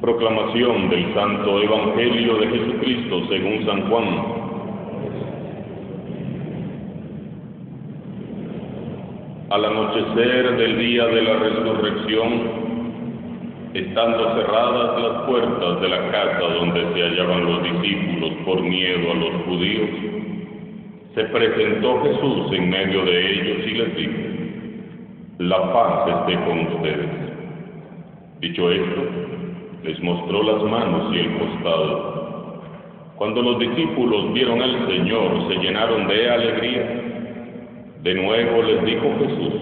Proclamación del Santo Evangelio de Jesucristo según San Juan. Al anochecer del día de la resurrección, estando cerradas las puertas de la casa donde se hallaban los discípulos por miedo a los judíos, se presentó Jesús en medio de ellos y les dijo: «La paz esté con ustedes». Dicho esto, les mostró las manos y el costado. Cuando los discípulos vieron al Señor, se llenaron de alegría. De nuevo les dijo Jesús: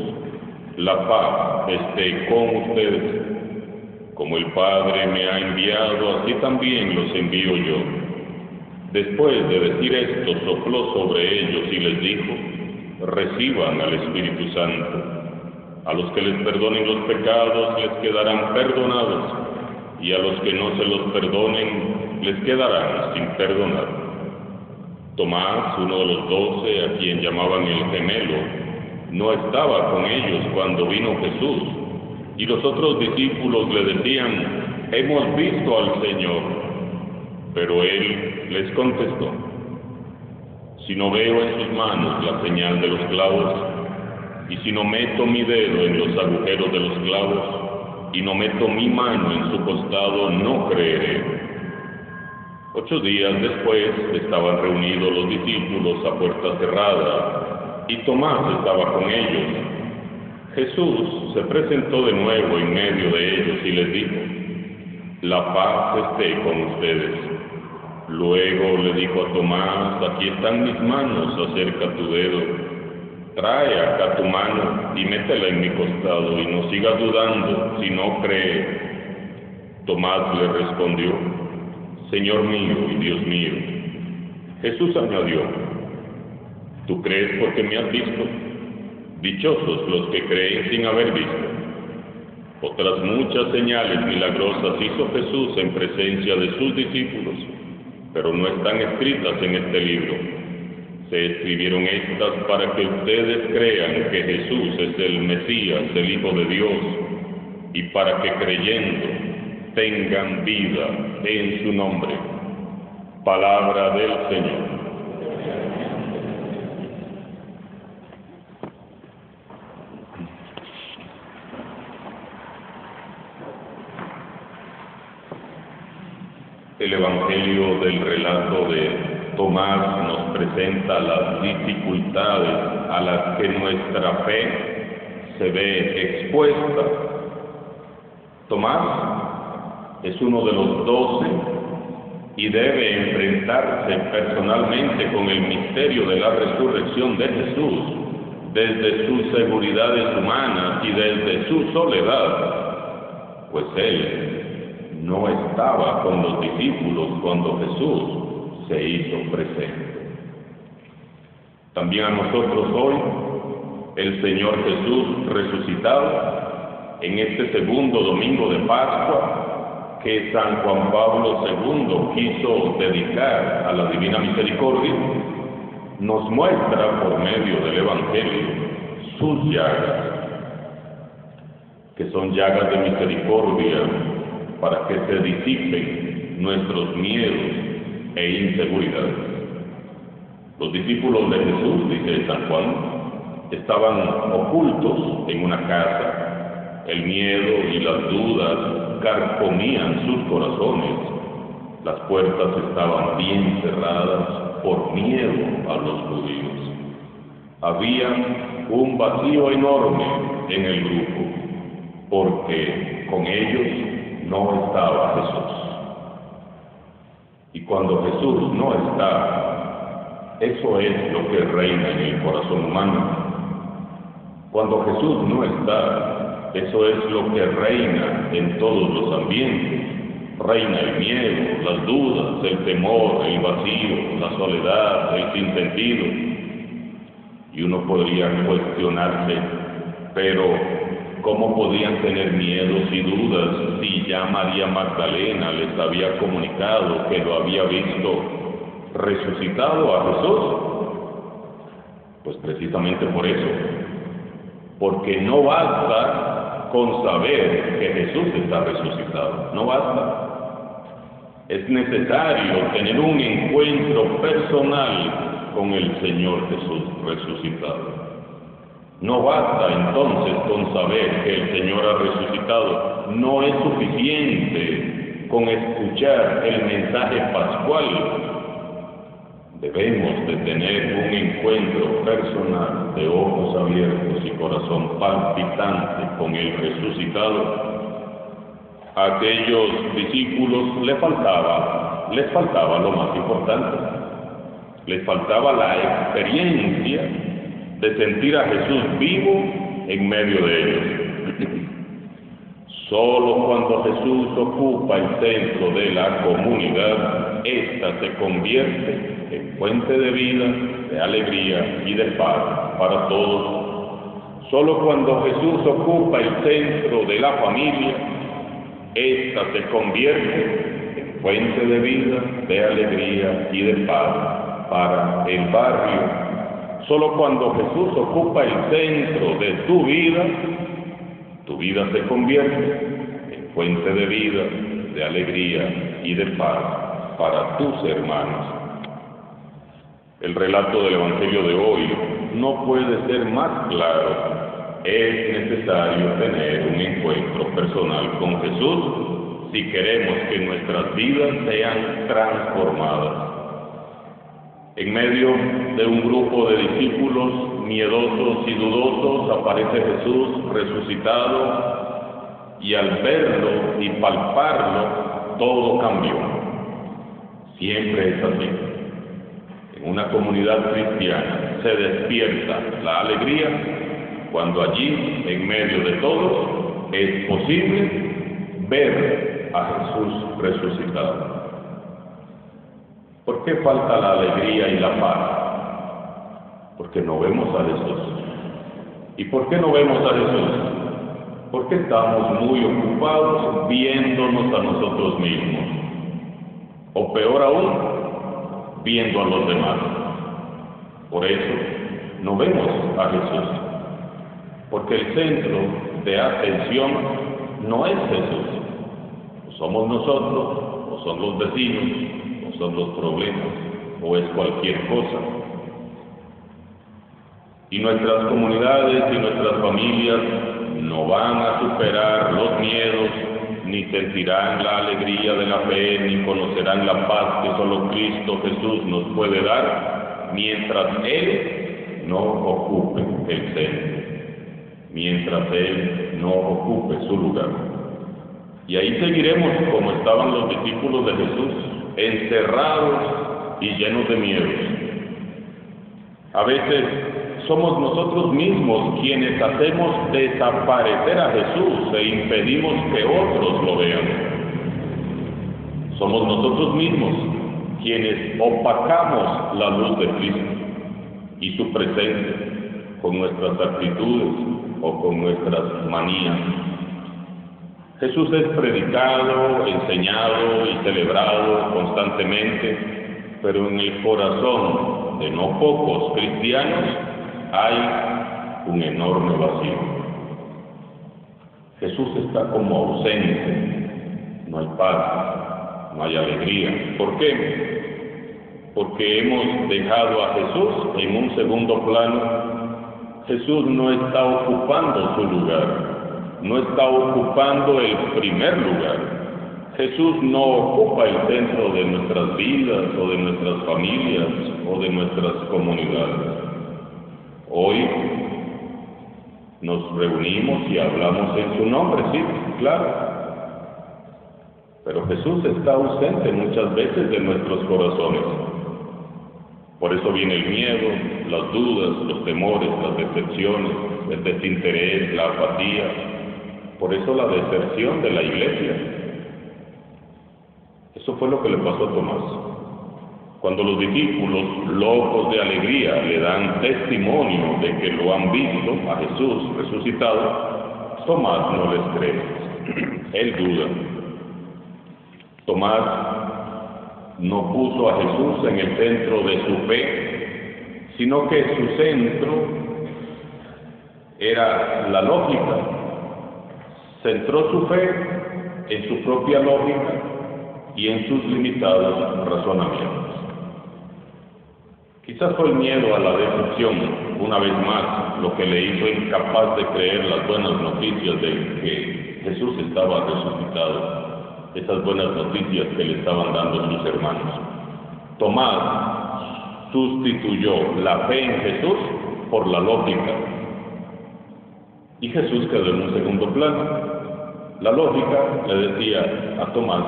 «La paz esté con ustedes. Como el Padre me ha enviado, así también los envío yo». Después de decir esto, sopló sobre ellos y les dijo: «Reciban al Espíritu Santo. A los que les perdonen los pecados les quedarán perdonados, y a los que no se los perdonen les quedarán sin perdonar». Tomás, uno de los 12, a quien llamaban el Gemelo, no estaba con ellos cuando vino Jesús, y los otros discípulos le decían: «Hemos visto al Señor». Pero él les contestó: «Si no veo en sus manos la señal de los clavos, y si no meto mi dedo en los agujeros de los clavos, y no meto mi mano en su costado, no creeré». 8 días después estaban reunidos los discípulos a puerta cerrada, y Tomás estaba con ellos. Jesús se presentó de nuevo en medio de ellos y les dijo: «La paz esté con ustedes». Luego le dijo a Tomás: «Aquí están mis manos, acerca tu dedo. Trae acá tu mano y métela en mi costado, y no sigas dudando, si no cree». Tomás le respondió: «Señor mío y Dios mío». Jesús añadió: «¿Tú crees porque me has visto? Dichosos los que creen sin haber visto». Otras muchas señales milagrosas hizo Jesús en presencia de sus discípulos, pero no están escritas en este libro. Se escribieron estas para que ustedes crean que Jesús es el Mesías, el Hijo de Dios, y para que creyendo tengan vida en su nombre. Palabra del Señor. El Evangelio del relato de Tomás nos presenta las dificultades a las que nuestra fe se ve expuesta. Tomás es uno de los 12 y debe enfrentarse personalmente con el misterio de la resurrección de Jesús desde sus seguridades humanas y desde su soledad, pues él no estaba con los discípulos cuando Jesús se hizo presente. También a nosotros hoy, el Señor Jesús resucitado, en este segundo domingo de Pascua, que San Juan Pablo II quiso dedicar a la Divina Misericordia, nos muestra por medio del Evangelio sus llagas, que son llagas de misericordia, para que se disipen nuestros miedos e inseguridades. Los discípulos de Jesús, dice San Juan, estaban ocultos en una casa. El miedo y las dudas carcomían sus corazones. Las puertas estaban bien cerradas por miedo a los judíos. Había un vacío enorme en el grupo, porque con ellos no estaba Jesús. Y cuando Jesús no está, eso es lo que reina en el corazón humano. Cuando Jesús no está, eso es lo que reina en todos los ambientes. Reina el miedo, las dudas, el temor, el vacío, la soledad, el sinsentido. Y uno podría cuestionarse, pero ¿cómo podían tener miedos y dudas si ya María Magdalena les había comunicado que lo había visto resucitado a Jesús? Pues precisamente por eso, porque no basta con saber que Jesús está resucitado, no basta. Es necesario tener un encuentro personal con el Señor Jesús resucitado. No basta entonces con saber que el Señor ha resucitado, no es suficiente con escuchar el mensaje pascual. Debemos de tener un encuentro personal de ojos abiertos y corazón palpitante con el resucitado. A aquellos discípulos les faltaba lo más importante, les faltaba la experiencia de sentir a Jesús vivo en medio de ellos. Solo cuando Jesús ocupa el centro de la comunidad, ésta se convierte en fuente de vida, de alegría y de paz para todos. Solo cuando Jesús ocupa el centro de la familia, ésta se convierte en fuente de vida, de alegría y de paz para el barrio. Solo cuando Jesús ocupa el centro de tu vida se convierte en fuente de vida, de alegría y de paz para tus hermanos. El relato del Evangelio de hoy no puede ser más claro. Es necesario tener un encuentro personal con Jesús si queremos que nuestras vidas sean transformadas. En medio de un grupo de discípulos miedosos y dudosos aparece Jesús resucitado y al verlo y palparlo todo cambió. Siempre es así. En una comunidad cristiana se despierta la alegría cuando allí, en medio de todos, es posible ver a Jesús resucitado. ¿Por qué falta la alegría y la paz? Porque no vemos a Jesús. ¿Y por qué no vemos a Jesús? Porque estamos muy ocupados viéndonos a nosotros mismos. O peor aún, viendo a los demás. Por eso, no vemos a Jesús. Porque el centro de atención no es Jesús. O somos nosotros, o son los vecinos, o son los problemas, o es cualquier cosa. Y nuestras comunidades y nuestras familias no van a superar los miedos, ni sentirán la alegría de la fe, ni conocerán la paz que solo Cristo Jesús nos puede dar, mientras Él no ocupe el centro, mientras Él no ocupe su lugar. Y ahí seguiremos como estaban los discípulos de Jesús, encerrados y llenos de miedos. A veces somos nosotros mismos quienes hacemos desaparecer a Jesús e impedimos que otros lo vean. Somos nosotros mismos quienes opacamos la luz de Cristo y su presencia con nuestras actitudes o con nuestras manías. Jesús es predicado, enseñado y celebrado constantemente, pero en el corazón de no pocos cristianos hay un enorme vacío. Jesús está como ausente, no hay paz, no hay alegría. ¿Por qué? Porque hemos dejado a Jesús en un segundo plano. Jesús no está ocupando su lugar. No está ocupando el primer lugar. Jesús no ocupa el centro de nuestras vidas o de nuestras familias o de nuestras comunidades. Hoy nos reunimos y hablamos en su nombre, sí, claro. Pero Jesús está ausente muchas veces de nuestros corazones. Por eso viene el miedo, las dudas, los temores, las decepciones, el el desinterés, la apatía, por eso la deserción de la iglesia. Eso fue lo que le pasó a Tomás. Cuando los discípulos, locos de alegría, le dan testimonio de que lo han visto a Jesús resucitado, Tomás no les cree. Él duda. Tomás no puso a Jesús en el centro de su fe, sino que su centro era la lógica. Centró su fe en su propia lógica y en sus limitados razonamientos. Quizás fue el miedo a la decepción, una vez más, lo que le hizo incapaz de creer las buenas noticias de que Jesús estaba resucitado, esas buenas noticias que le estaban dando sus hermanos. Tomás sustituyó la fe en Jesús por la lógica, y Jesús quedó en un segundo plano. La lógica le decía a Tomás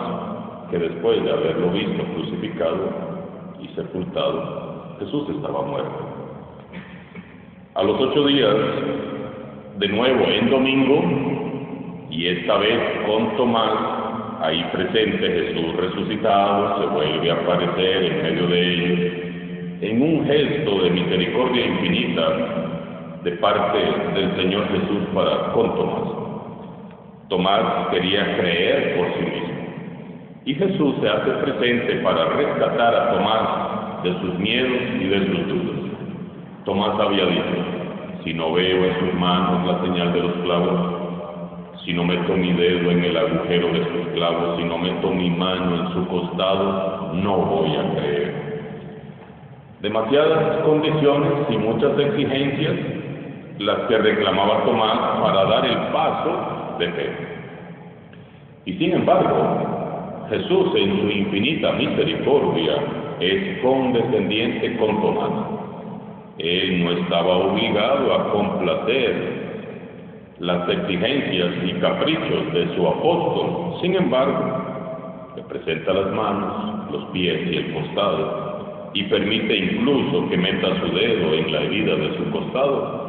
que después de haberlo visto crucificado y sepultado, Jesús estaba muerto. A los 8 días, de nuevo en domingo, y esta vez con Tomás, ahí presente, Jesús resucitado se vuelve a aparecer en medio de ellos, en un gesto de misericordia infinita de parte del Señor Jesús para con Tomás. Tomás quería creer por sí mismo, y Jesús se hace presente para rescatar a Tomás de sus miedos y de sus dudas. Tomás había dicho: si no veo en sus manos la señal de los clavos, si no meto mi dedo en el agujero de sus clavos, si no meto mi mano en su costado, no voy a creer. Demasiadas condiciones y muchas exigencias las que reclamaba Tomás para dar el paso de fe. Y sin embargo, Jesús en su infinita misericordia es condescendiente con Tomás. Él no estaba obligado a complacer las exigencias y caprichos de su apóstol. Sin embargo, le presenta las manos, los pies y el costado, y permite incluso que meta su dedo en la herida de su costado.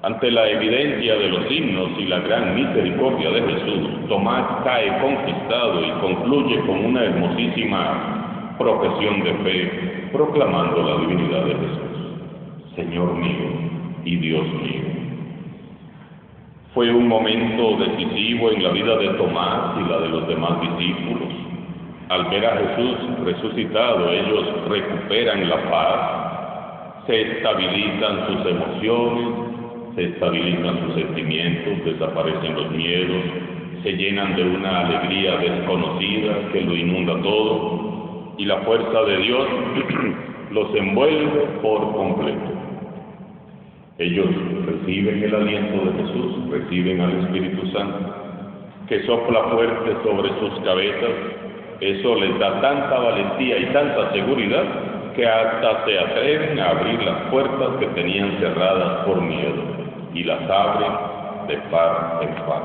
Ante la evidencia de los signos y la gran misericordia de Jesús, Tomás cae conquistado y concluye con una hermosísima profesión de fe, proclamando la divinidad de Jesús: Señor mío y Dios mío. Fue un momento decisivo en la vida de Tomás y la de los demás discípulos. Al ver a Jesús resucitado, ellos recuperan la paz, se estabilizan sus emociones, se estabilizan sus sentimientos, desaparecen los miedos, se llenan de una alegría desconocida que lo inunda todo, y la fuerza de Dios los envuelve por completo. Ellos reciben el aliento de Jesús, reciben al Espíritu Santo, que sopla fuerte sobre sus cabezas. Eso les da tanta valentía y tanta seguridad que hasta se atreven a abrir las puertas que tenían cerradas por miedo, y las abren de par en par.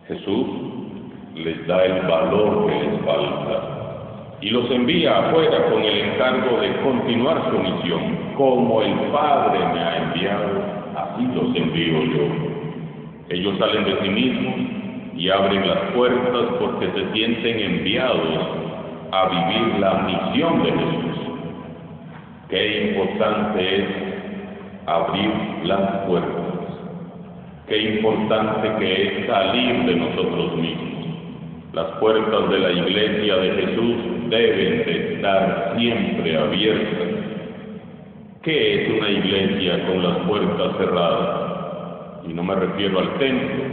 Jesús les da el valor que les falta y los envía afuera con el encargo de continuar su misión. Como el Padre me ha enviado, así los envío yo. Ellos salen de sí mismos y abren las puertas porque se sienten enviados a vivir la misión de Jesús. Qué importante es abrir las puertas. Qué importante que es salir de nosotros mismos. Las puertas de la iglesia de Jesús deben de estar siempre abiertas. ¿Qué es una iglesia con las puertas cerradas? Y no me refiero al templo,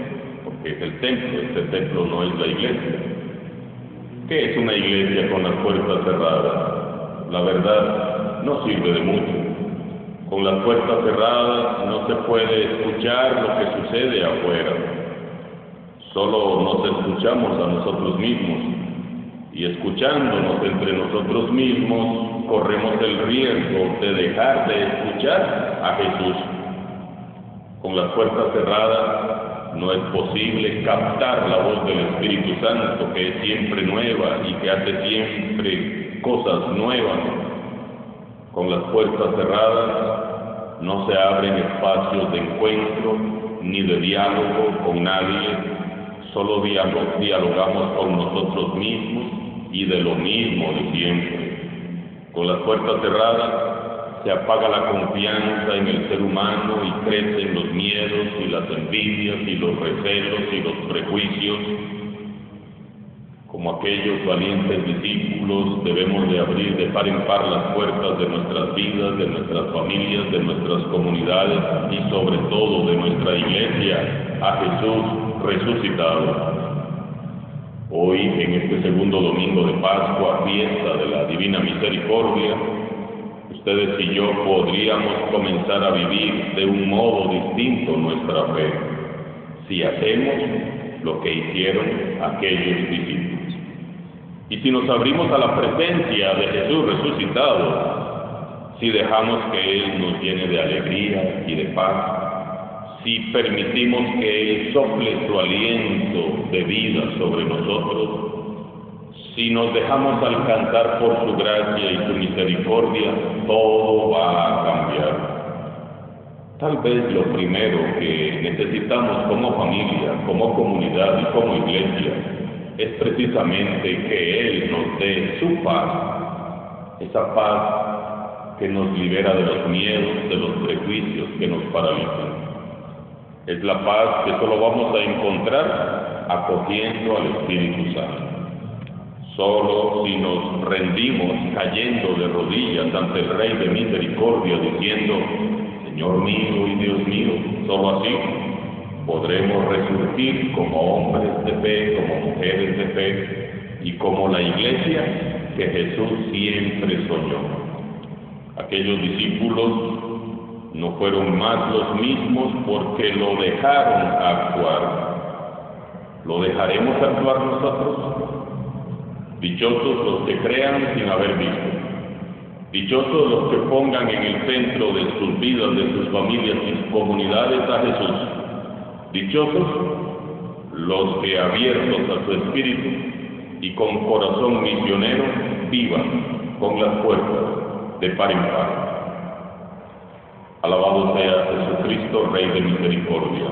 porque es el templo, este templo no es la iglesia. ¿Qué es una iglesia con las puertas cerradas? La verdad, no sirve de mucho. Con las puertas cerradas no se puede escuchar lo que sucede afuera. Solo nos escuchamos a nosotros mismos, y escuchándonos entre nosotros mismos corremos el riesgo de dejar de escuchar a Jesús. Con las puertas cerradas no es posible captar la voz del Espíritu Santo, que es siempre nueva y que hace siempre cosas nuevas. Con las puertas cerradas no se abren espacios de encuentro ni de diálogo con nadie, solo dialogamos con nosotros mismos y de lo mismo de siempre. Con las puertas cerradas se apaga la confianza en el ser humano y crecen los miedos y las envidias y los recelos y los prejuicios. Como aquellos valientes discípulos, debemos de abrir de par en par las puertas de nuestras vidas, de nuestras familias, de nuestras comunidades y sobre todo de nuestra iglesia a Jesús resucitado. Hoy, en este segundo domingo de Pascua, fiesta de la Divina Misericordia, ustedes y yo podríamos comenzar a vivir de un modo distinto nuestra fe, si hacemos lo que hicieron aquellos discípulos. Y si nos abrimos a la presencia de Jesús resucitado, si dejamos que Él nos llene de alegría y de paz, si permitimos que Él sople su aliento de vida sobre nosotros, si nos dejamos alcanzar por su gracia y su misericordia, todo va a cambiar. Tal vez lo primero que necesitamos como familia, como comunidad y como iglesia es precisamente que Él nos dé su paz, esa paz que nos libera de los miedos, de los prejuicios que nos paralizan. Es la paz que solo vamos a encontrar acogiendo al Espíritu Santo. Solo si nos rendimos cayendo de rodillas ante el Rey de Misericordia diciendo: Señor mío y Dios mío, solo así podremos resurgir como hombres de fe, como mujeres de fe y como la iglesia que Jesús siempre soñó. Aquellos discípulos no fueron más los mismos porque lo dejaron actuar. ¿Lo dejaremos actuar nosotros? Dichosos los que crean sin haber visto. Dichosos los que pongan en el centro de sus vidas, de sus familias y sus comunidades a Jesús. Dichosos los que, abiertos a su espíritu y con corazón misionero, vivan con las puertas de par en par. Alabado sea Jesucristo, Rey de Misericordia.